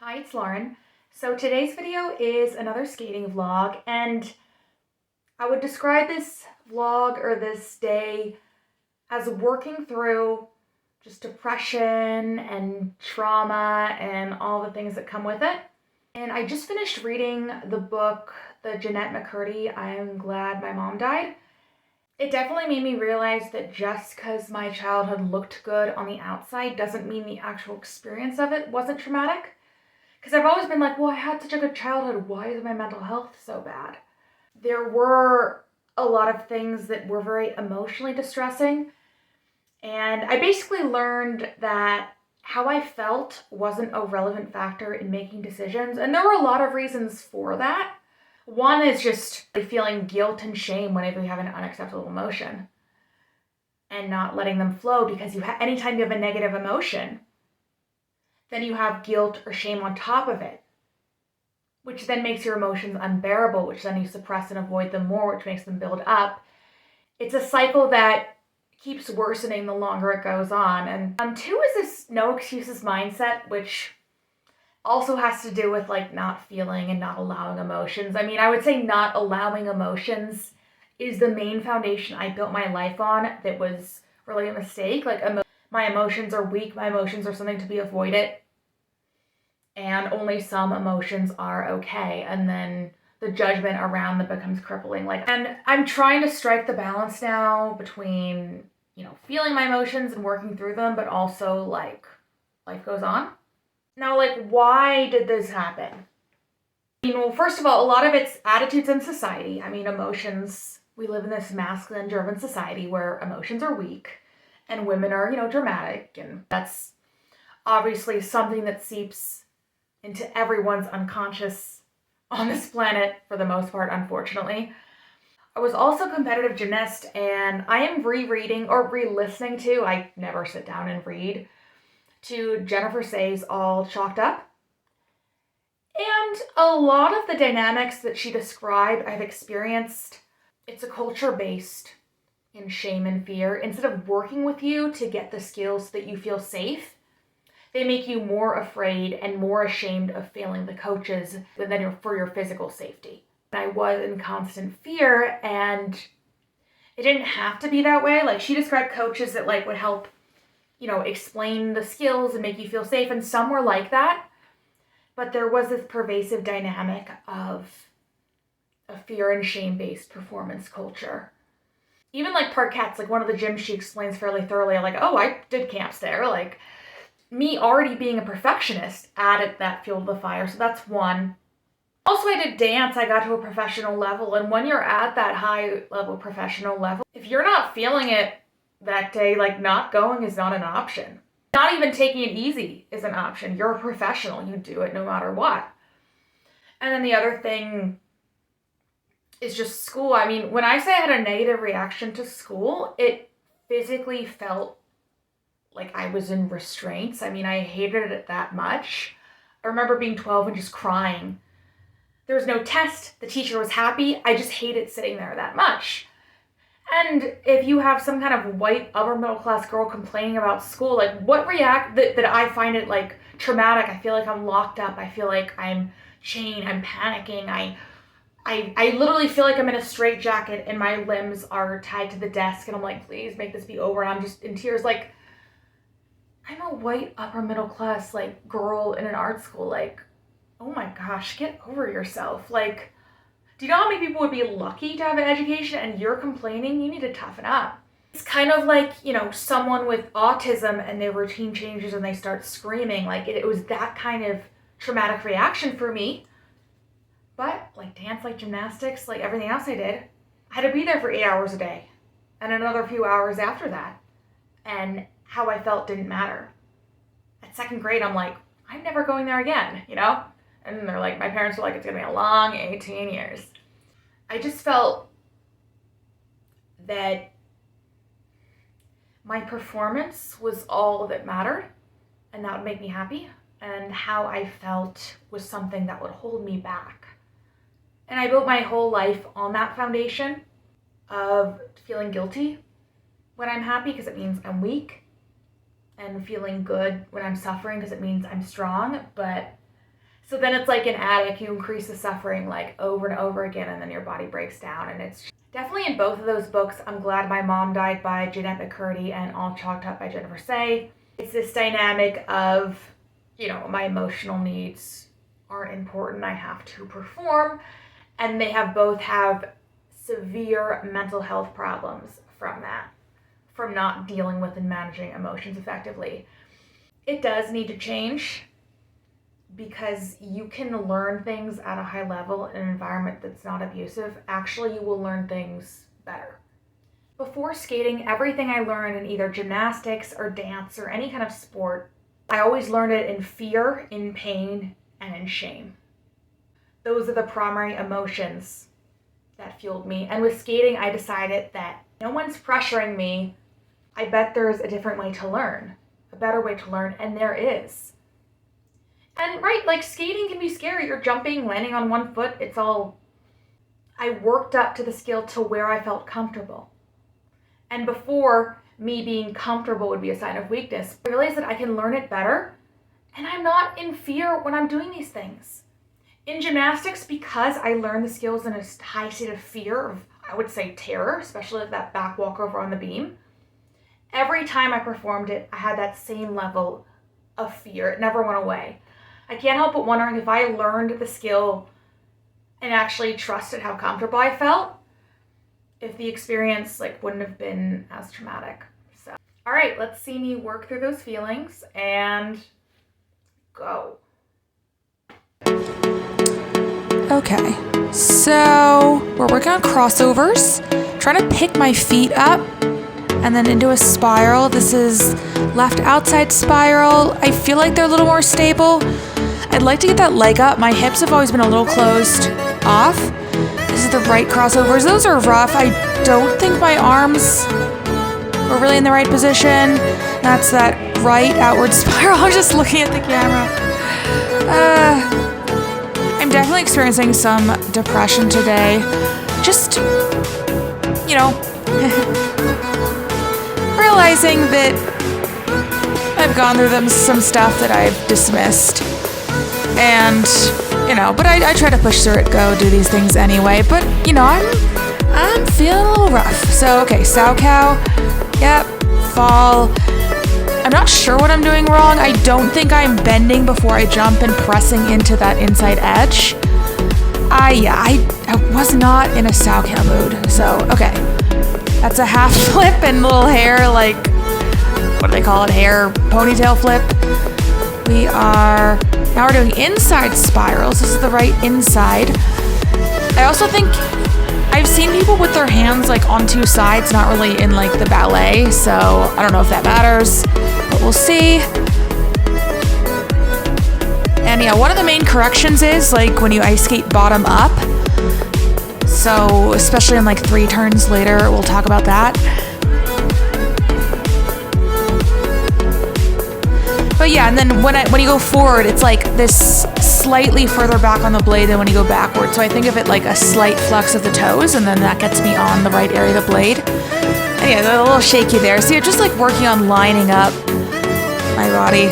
Hi, it's Lauren. So today's video is another skating vlog, and I would describe this vlog or this day as working through just depression and trauma and all the things that come with it. And I just finished reading the book, the Jennette McCurdy, I Am Glad My Mom Died. It definitely made me realize that just because my childhood looked good on the outside doesn't mean the actual experience of it wasn't traumatic. Because I've always been like, well, I had such a good childhood. Why is my mental health so bad? There were a lot of things that were very emotionally distressing. And I basically learned that how I felt wasn't a relevant factor in making decisions. And there were a lot of reasons for that. One is just feeling guilt and shame whenever you have an unacceptable emotion and not letting them flow, because anytime you have a negative emotion, then you have guilt or shame on top of it, which then makes your emotions unbearable, which then you suppress and avoid them more, which makes them build up. It's a cycle that keeps worsening the longer it goes on. And two is this no excuses mindset, which also has to do with like not feeling and not allowing emotions. I mean, I would say not allowing emotions is the main foundation I built my life on that was really a mistake. Like my emotions are weak, my emotions are something to be avoided, and only some emotions are okay, and then the judgment around them becomes crippling. And I'm trying to strike the balance now between, feeling my emotions and working through them, but also like life goes on. Now, like, why did this happen? Well, first of all, a lot of it's attitudes in society. I mean, emotions, we live in this masculine driven society where emotions are weak and women are, dramatic, and that's obviously something that seeps into everyone's unconscious on this planet for the most part, unfortunately. I was also a competitive gymnast, and I am rereading or re-listening to, I never sit down and read, to Jennifer Sey's All Chalked Up. And a lot of the dynamics that she described, I've experienced. It's a culture based in shame and fear. Instead of working with you to get the skills so that you feel safe, they make you more afraid and more ashamed of failing the coaches than for your physical safety. I was in constant fear, and it didn't have to be that way. Like, she described coaches that would help, explain the skills and make you feel safe, and some were like that. But there was this pervasive dynamic of a fear and shame-based performance culture. Even like Parkettes, like one of the gyms she explains fairly thoroughly, like, oh, I did camps there. Like, me already being a perfectionist added that fuel to the fire. So that's one. Also, I did dance. I got to a professional level. And when you're at that high level professional level, if you're not feeling it that day, like, not going is not an option. Not even taking it easy is an option. You're a professional. You do it no matter what. And then the other thing is just school. I mean, when I say I had a negative reaction to school, it physically felt like I was in restraints. I mean, I hated it that much. I remember being 12 and just crying. There was no test. The teacher was happy. I just hated sitting there that much. And if you have some kind of white upper middle class girl complaining about school, like, what that I find it like traumatic. I feel like I'm locked up. I feel like I'm chained. I'm panicking. I literally feel like I'm in a straitjacket and my limbs are tied to the desk, and I'm like, please make this be over. And I'm just in tears. Like, I'm a white upper middle class like girl in an art school. Like, oh my gosh, get over yourself. Like, do you know how many people would be lucky to have an education, and you're complaining? You need to toughen up. It's kind of like, someone with autism and their routine changes and they start screaming. Like, it was that kind of traumatic reaction for me. But like dance, like gymnastics, like everything else I did, I had to be there for 8 hours a day and another few hours after that. And how I felt didn't matter. At second grade, I'm like, I'm never going there again, And they're like, my parents were like, it's gonna be a long 18 years. I just felt that my performance was all that mattered, and that would make me happy. And how I felt was something that would hold me back. And I built my whole life on that foundation of feeling guilty when I'm happy because it means I'm weak, and feeling good when I'm suffering because it means I'm strong. But So then it's like an addict. You increase the suffering like over and over again, and then your body breaks down. And it's definitely in both of those books. I'm Glad My Mom Died by Jeanette McCurdy and All Chalked Up by Jennifer Say. It's this dynamic of, you know, my emotional needs aren't important. I have to perform. And they both have severe mental health problems from that, from not dealing with and managing emotions effectively. It does need to change, because you can learn things at a high level in an environment that's not abusive. Actually, you will learn things better. Before skating, everything I learned in either gymnastics or dance or any kind of sport, I always learned it in fear, in pain, and in shame. Those are the primary emotions that fueled me. And with skating, I decided that no one's pressuring me. I bet there's a different way to learn, a better way to learn, and there is. And right, like skating can be scary. You're jumping, landing on one foot. I worked up to the skill to where I felt comfortable. And before, me being comfortable would be a sign of weakness. I realized that I can learn it better, and I'm not in fear when I'm doing these things. In gymnastics, because I learned the skills in a high state of fear, of, I would say terror, especially that back walkover on the beam, every time I performed it, I had that same level of fear. It never went away. I can't help but wondering if I learned the skill and actually trusted how comfortable I felt, if the experience wouldn't have been as traumatic. So, all right, let's see me work through those feelings and go. Okay, so we're working on crossovers, trying to pick my feet up and then into a spiral. This is left outside spiral. I feel like they're a little more stable. I'd like to get that leg up. My hips have always been a little closed off. This is the right crossovers. Those are rough. I don't think my arms were really in the right position. That's that right outward spiral. I'm just looking at the camera. I'm definitely experiencing some depression today. Just, you know, realizing that I've gone through some stuff that I've dismissed. And, you know, but I try to push through it, go do these things anyway. But, you know, I'm feeling a little rough. So, okay, sow cow. Yep, fall. I'm not sure what I'm doing wrong. I don't think I'm bending before I jump and pressing into that inside edge. I was not in a sow cow mood. So, okay. That's a half flip and little hair, like, what do they call it? Hair ponytail flip. Now we're doing inside spirals. This is the right inside. I also think I've seen people with their hands on two sides, not really in the ballet, so I don't know if that matters, but we'll see. And yeah, one of the main corrections is when you ice skate bottom up. So especially in 3 turns later, we'll talk about that. But yeah, and then when you go forward, it's this slightly further back on the blade than when you go backward. So I think of it like a slight flux of the toes, and then that gets me on the right area of the blade. And yeah, they're a little shaky there. So you're just working on lining up my body.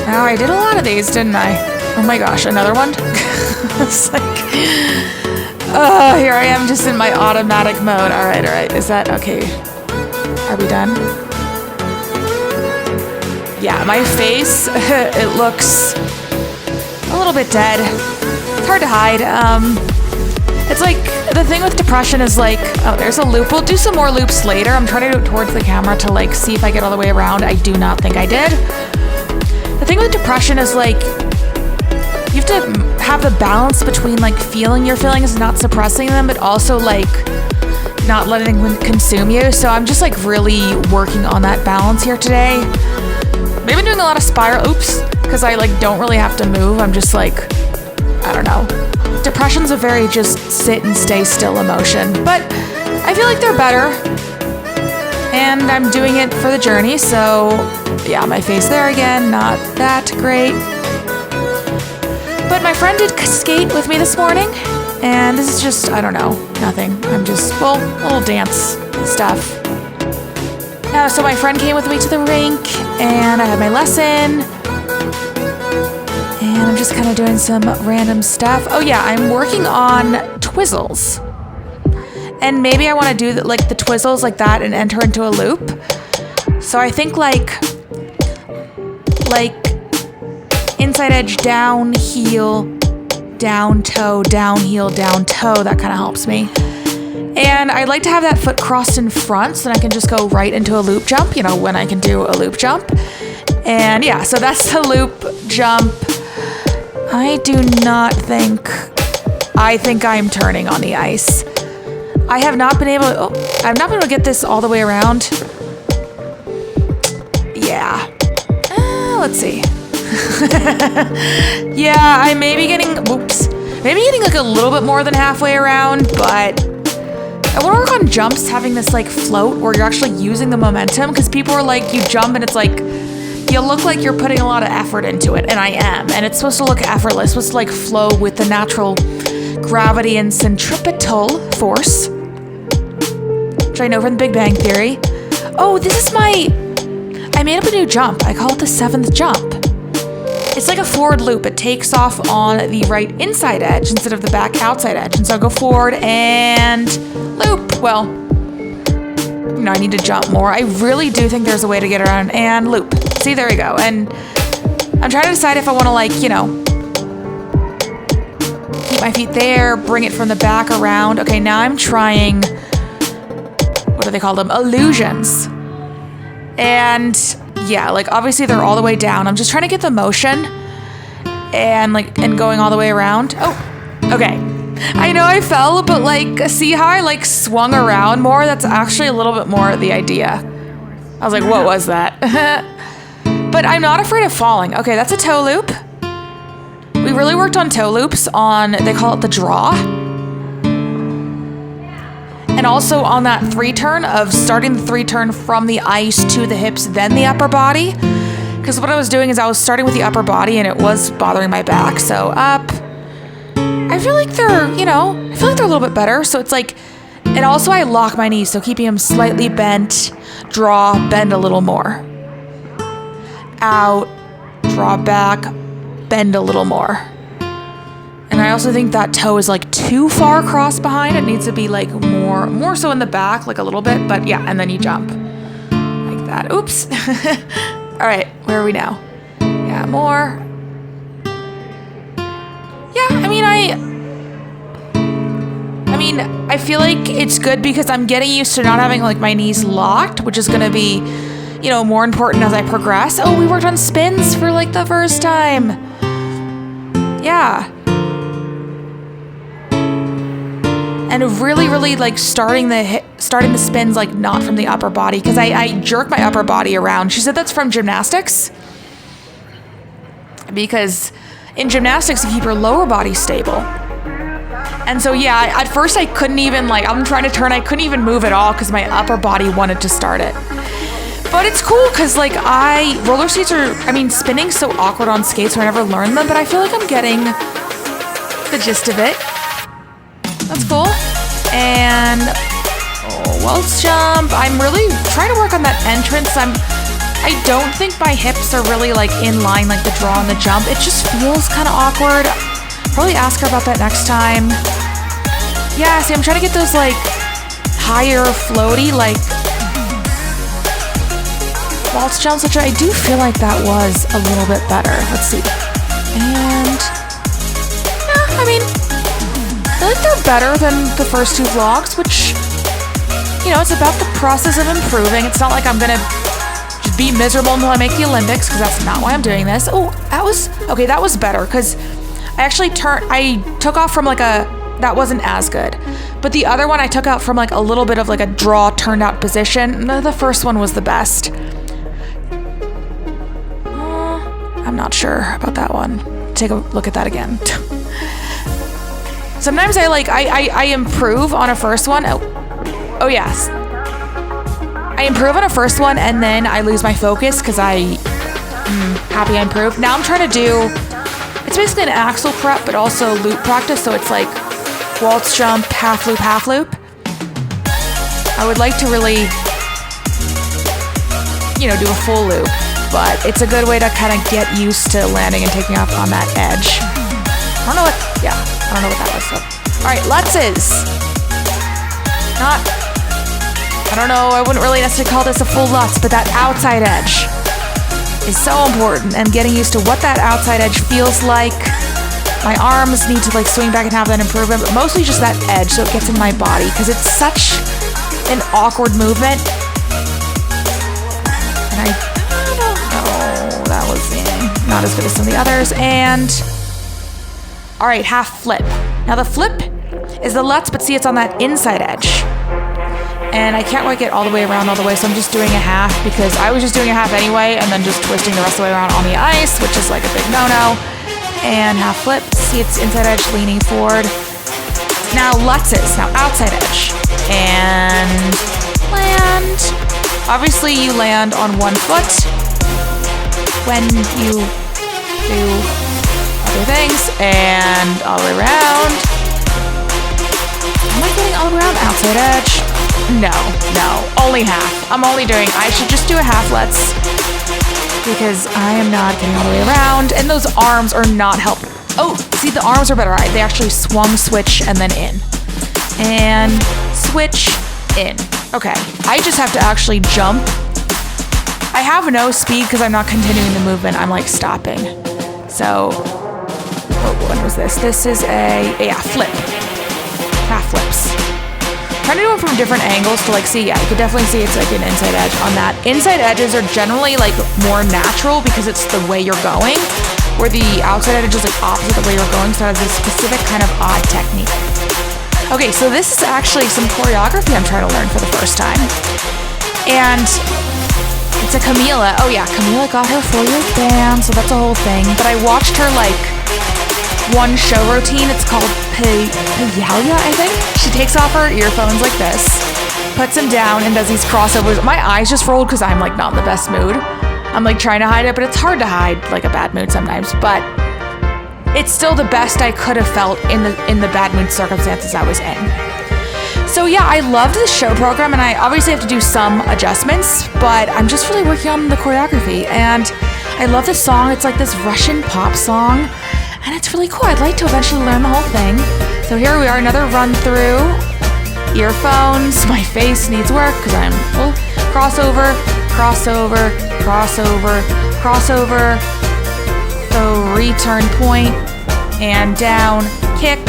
Now I did a lot of these, didn't I? Oh my gosh, another one? It's here I am just in my automatic mode. All right. Is that okay? Are we done? Yeah, my face, it looks a little bit dead. It's hard to hide. It's the thing with depression is oh, there's a loop. We'll do some more loops later. I'm trying to do it towards the camera to see if I get all the way around. I do not think I did. The thing with depression is you have to have the balance between feeling your feelings and not suppressing them, but also not letting them consume you. So I'm just really working on that balance here today. I've been doing a lot of spiral, because I don't really have to move. I'm just I don't know. Depression's a very just sit and stay still emotion, but I feel they're better, and I'm doing it for the journey. So yeah, my face there again, not that great. But my friend did skate with me this morning, and this is just, I don't know, nothing. I'm just, a little dance stuff. So my friend came with me to the rink, and I had my lesson, and I'm just kind of doing some random stuff. Oh yeah, I'm working on twizzles. And maybe I want to do like the twizzles like that and enter into a loop. So I think like inside edge, down, heel, down, toe, down, heel, down, toe. That kind of helps me. And I'd like to have that foot crossed in front so then I can just go right into a loop jump, you know, when I can do a loop jump. And yeah, so that's the loop jump. I think I'm turning on the ice. I have not been able to get this all the way around. Yeah. Let's see. Yeah, I may be getting like a little bit more than halfway around, but I want to work on jumps having this like float where you're actually using the momentum, because people are like, you jump and it's like, you look like you're putting a lot of effort into it, and I am, and it's supposed to look effortless, it's supposed to like flow with the natural gravity and centripetal force, which I know from the Big Bang Theory. Oh, I made up a new jump. I call it the 7th jump. It's like a forward loop. It takes off on the right inside edge instead of the back outside edge. And so I go forward and loop. Well, I need to jump more. I really do think there's a way to get around and loop. See, there we go. And I'm trying to decide if I want to keep my feet there, bring it from the back around. Okay, now I'm trying, what do they call them? Illusions. And yeah, obviously they're all the way down. I'm just trying to get the motion and going all the way around. Oh, okay. I know I fell, but see how I swung around more? That's actually a little bit more the idea. I was like, what was that? But I'm not afraid of falling. Okay, that's a toe loop. We really worked on toe loops they call it the draw. And also on that 3-turn of starting the 3-turn from the ice to the hips, then the upper body. Because what I was doing is I was starting with the upper body and it was bothering my back. So up. I feel like they're a little bit better. So it's and also I lock my knees. So keeping them slightly bent, draw, bend a little more. Out, draw back, bend a little more. And I also think that toe is too far crossed behind. It needs to be more so in the back, a little bit, but yeah, and then you jump like that. Oops. All right, where are we now? Yeah, more. Yeah, I feel like it's good because I'm getting used to not having my knees locked, which is going to be, more important as I progress. Oh, we worked on spins for the first time. Yeah. And really, starting the spins not from the upper body, because I jerk my upper body around. She said that's from gymnastics, because in gymnastics you keep your lower body stable. And so yeah, at first I couldn't even I'm trying to turn, I couldn't even move at all because my upper body wanted to start it. But it's cool because roller skates are, spinning's so awkward on skates, so I never learned them, but I feel like I'm getting the gist of it. That's cool. And welts jump. I'm really trying to work on that entrance. I don't think my hips are really in line the draw and the jump. It just feels kind of awkward. Probably ask her about that next time. Yeah, see, I'm trying to get those higher floaty waltz jumps, which I do feel like that was a little bit better. Let's see. And yeah, I feel like they're better than the first 2 vlogs, which, it's about the process of improving. It's not like I'm gonna just be miserable until I make the Olympics, because that's not why I'm doing this. Oh, that was better, because I took off from that wasn't as good. But the other one I took out from a little bit of a draw turned out position. The first one was the best. I'm not sure about that one. Take a look at that again. Sometimes I improve on a first one. Oh yes. I improve on a first one and then I lose my focus because I'm happy I improved. Now I'm trying to do, it's basically an axle prep but also loop practice. So it's waltz jump, half loop, half loop. I would like to really, do a full loop. but it's a good way to kind of get used to landing and taking off on that edge. I don't know what that was. So. All right, Lutzes. I don't know, I wouldn't really necessarily call this a full Lutz, but that outside edge is so important, and getting used to what that outside edge feels like. My arms need to like swing back and have that improvement, but mostly just that edge so it gets in my body, because it's such an awkward movement. And I don't know, that was not as good as some of the others. And all right, half flip. Now the flip is the Lutz, but see, it's on that inside edge. And I can't quite get all the way around all the way, so I'm just doing a half, because I was just doing a half anyway, and then just twisting the rest of the way around on the ice, which is like a big no-no. And half flip, see, it's inside edge leaning forward. Now Lutzes, now outside edge. And land. Obviously you land on one foot when you do other things, and all the way around. Am I getting all the way around? Outside edge. No, only half. I should just do a half Lutz, because I am not getting all the way around, and those arms are not helping. Oh, see, the arms are better. They actually swung, switch, and then in. And switch, in. Okay, I just have to actually jump. I have no speed because I'm not continuing the movement. I'm like stopping. So, when was this? This is a flip. Half flips. Trying to do it from different angles to like see, yeah, you could definitely see it's like an inside edge on that. Inside edges are generally like more natural because it's the way you're going, where the outside edge is like opposite the way you're going, so it has a specific kind of odd technique. Okay, so this is actually some choreography I'm trying to learn for the first time. And it's a Camila. Oh yeah, Camila got her 4-year band, so that's a whole thing. But I watched her like one show routine. It's called Payalia, I think. She takes off her earphones like this, puts them down, and does these crossovers. My eyes just rolled because I'm like not in the best mood. I'm like trying to hide it, but it's hard to hide like a bad mood sometimes. But it's still the best I could have felt in the bad mood circumstances I was in. So yeah, I loved the show program, and I obviously have to do some adjustments, but I'm just really working on the choreography. And I love this song. It's like this Russian pop song. And it's really cool. I'd like to eventually learn the whole thing. So here we are, another run through. Earphones. My face needs work because I'm full. Crossover, crossover, crossover, crossover. So return point and down, kick,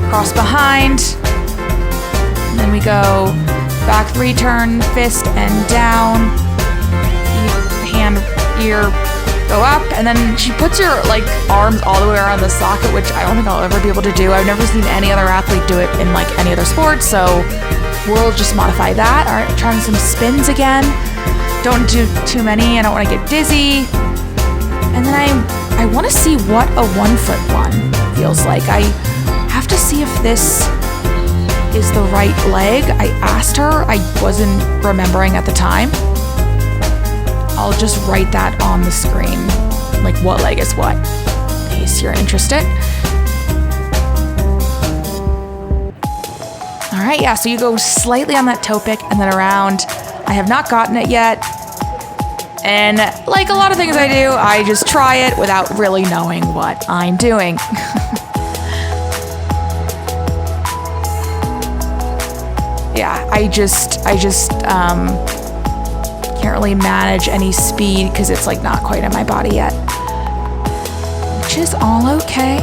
cross behind. And then we go back, return, fist and down. Hand, ear, go up, and then she puts her like arms all the way around the socket, which I don't think I'll ever be able to do. I've never seen any other athlete do it in like any other sport, so we'll just modify that. All right, trying some spins again. Don't do too many. I don't want to get dizzy. And then I want to see what a 1-foot one feels like. I have to see if this is the right leg. I asked her. I wasn't remembering at the time. I'll just write that on the screen, like what leg is what, in case you're interested. All right, yeah, so you go slightly on that toe pick and then around. I have not gotten it yet. And like a lot of things I do, I just try it without really knowing what I'm doing. Yeah, I just can't really manage any speed because it's like not quite in my body yet, which is all okay.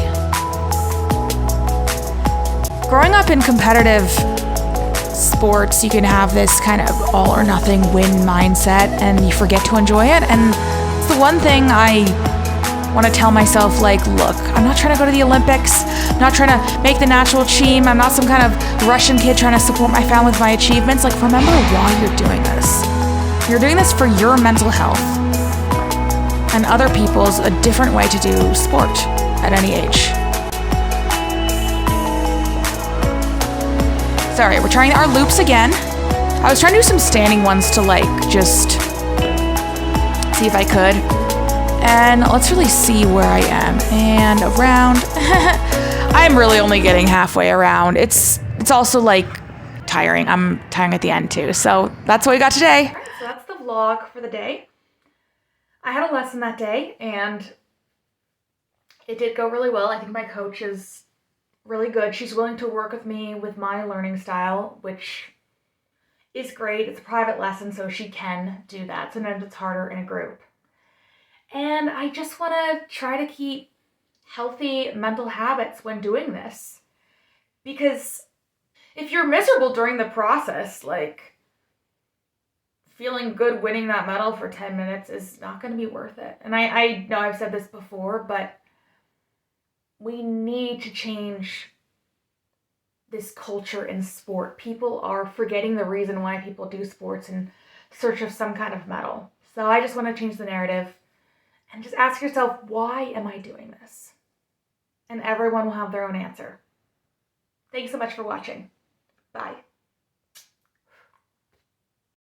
Growing up in competitive sports, you can have this kind of all or nothing win mindset and you forget to enjoy it. And it's the one thing I want to tell myself, like, look, I'm not trying to go to the Olympics. I'm not trying to make the national team. I'm not some kind of Russian kid trying to support my family with my achievements. Like, remember why you're doing this. You're doing this for your mental health and other people's a different way to do sport at any age. Sorry, we're trying our loops again. I was trying to do some standing ones to like just see if I could. And let's really see where I am. And around. I'm really only getting halfway around. It's also like tiring. I'm tiring at the end too. So that's what we got today. So that's the vlog for the day. I had a lesson that day and it did go really well. I think my coach is really good. She's willing to work with me with my learning style, which is great. It's a private lesson, so she can do that. Sometimes it's harder in a group. And I just want to try to keep healthy mental habits when doing this. Because if you're miserable during the process, like feeling good winning that medal for 10 minutes is not going to be worth it. And I know I've said this before, but we need to change this culture in sport. People are forgetting the reason why people do sports in search of some kind of medal. So I just want to change the narrative and just ask yourself, why am I doing this? And everyone will have their own answer. Thanks so much for watching. Bye.